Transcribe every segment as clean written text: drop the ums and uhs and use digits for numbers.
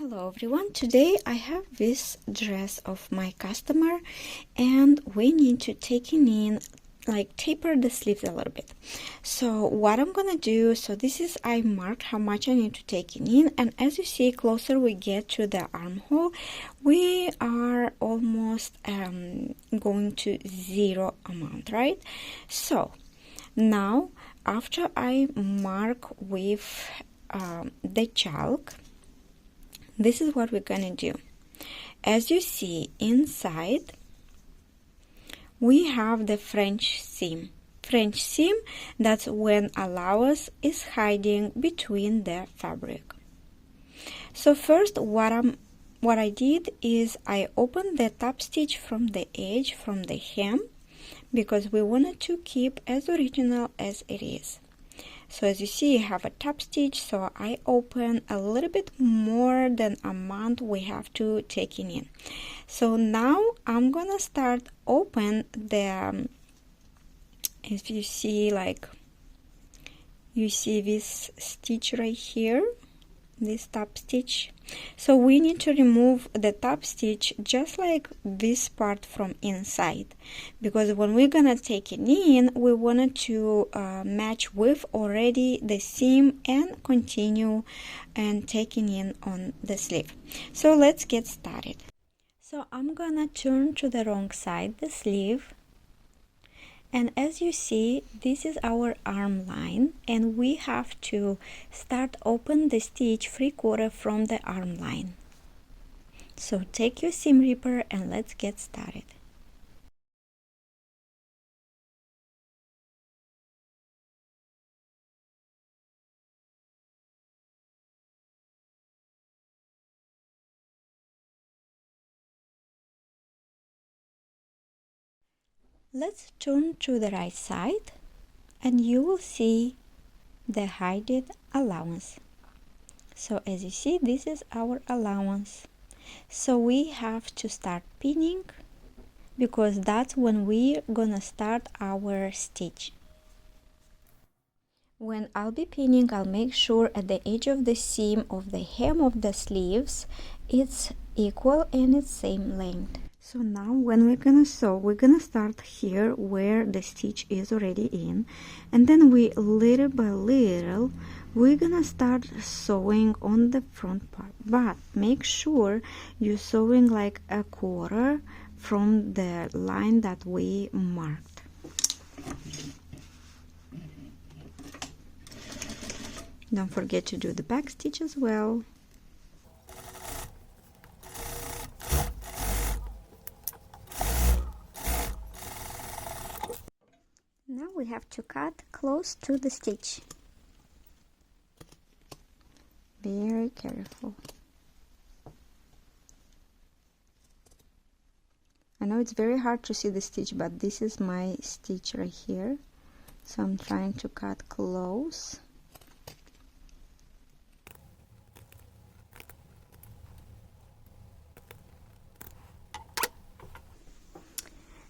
Hello everyone, today I have this dress of my customer and we need to take it in, like taper the sleeves a little bit. So what I'm gonna do, so this is, I marked how much I need to take it in, and as you see, closer we get to the armhole, we are almost going to zero amount, right? So now after I mark with the chalk, this is what we're gonna do. As you see inside, we have the French seam. French seam, that's when allowance is hiding between the fabric. So first what I did is I opened the top stitch from the edge, from the hem, because we wanted to keep as original as it is. So as you see, I have a top stitch, so I open a little bit more than amount we have to take in. So now I'm gonna start open the, as you see, like you see this stitch right here, this top stitch. So we need to remove the top stitch just like this part from inside, because when we're gonna take it in, we wanted to match with already the seam and continue and taking in on the sleeve. So let's get started. So I'm gonna turn to the wrong side, the sleeve. And as you see, this is our arm line, and we have to start open the stitch 3/4 from the arm line. So take your seam ripper and let's get started. Let's turn to the right side and you will see the hidden allowance. So as you see, this is our allowance. So we have to start pinning, because that's when we're gonna start our stitch. When I'll be pinning, I'll make sure at the edge of the seam of the hem of the sleeves it's equal and it's same length. So now when we're gonna sew, we're gonna start here where the stitch is already in, and then we little by little we're gonna start sewing on the front part, but make sure you're sewing like 1/4 from the line that we marked. Don't forget to do the back stitch as well. Now we have to cut close to the stitch. Very careful. I know it's very hard to see the stitch, but this is my stitch right here. So I'm trying to cut close.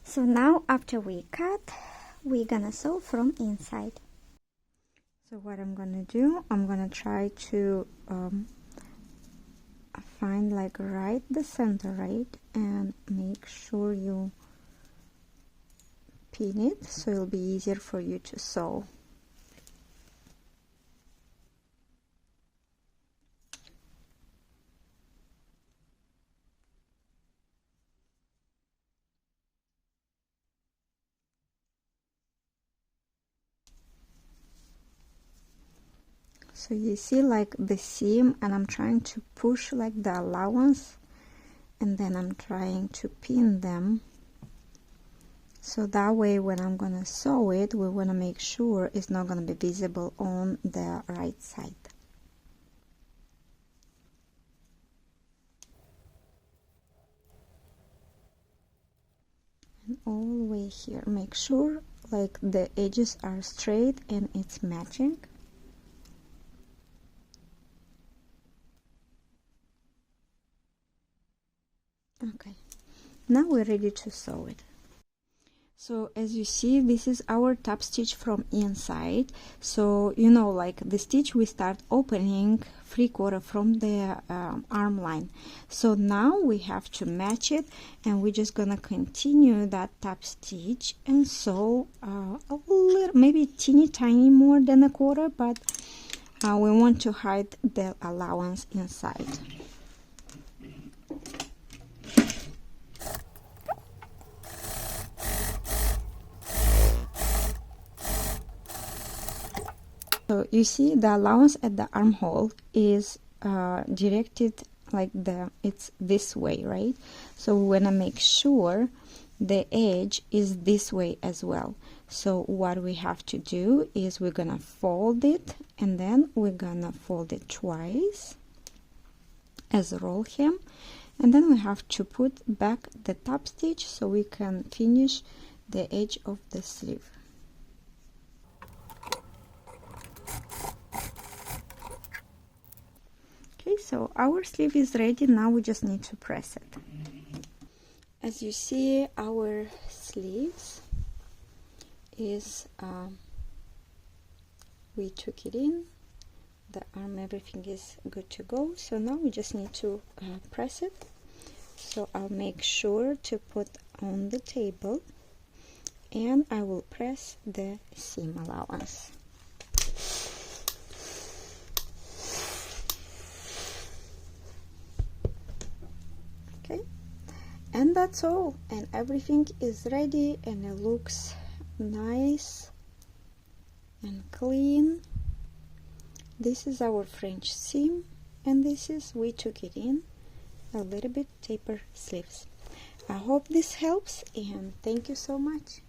So now after we cut, we're gonna sew from inside. So what I'm gonna do, I'm gonna try to find like right the center, right, and make sure you pin it so it'll be easier for you to sew. So you see like the seam, and I'm trying to push like the allowance, and then I'm trying to pin them. So that way when I'm gonna sew it, we wanna make sure it's not gonna be visible on the right side. And all the way here, make sure like the edges are straight and it's matching. Okay, now we're ready to sew it. So as you see, this is our top stitch from inside. So you know, like the stitch we start opening 3/4 from the arm line. So now we have to match it, and we're just gonna continue that top stitch and sew a little, maybe teeny tiny more than 1/4, but we want to hide the allowance inside. So you see the allowance at the armhole is directed like it's this way, right? So we want to make sure the edge is this way as well. So what we have to do is we're gonna fold it, and then we're gonna fold it twice as a roll hem, and then we have to put back the top stitch so we can finish the edge of the sleeve. Okay, so our sleeve is ready. Now we just need to press it. As you see, our sleeves is we took it in, the arm, everything is good to go. So now we just need to press it. So I'll make sure to put on the table, and I will press the seam allowance. Okay, and that's all, and everything is ready, and it looks nice and clean. This is our French seam, and this is, we took it in a little bit taper sleeves. I hope this helps, and thank you so much.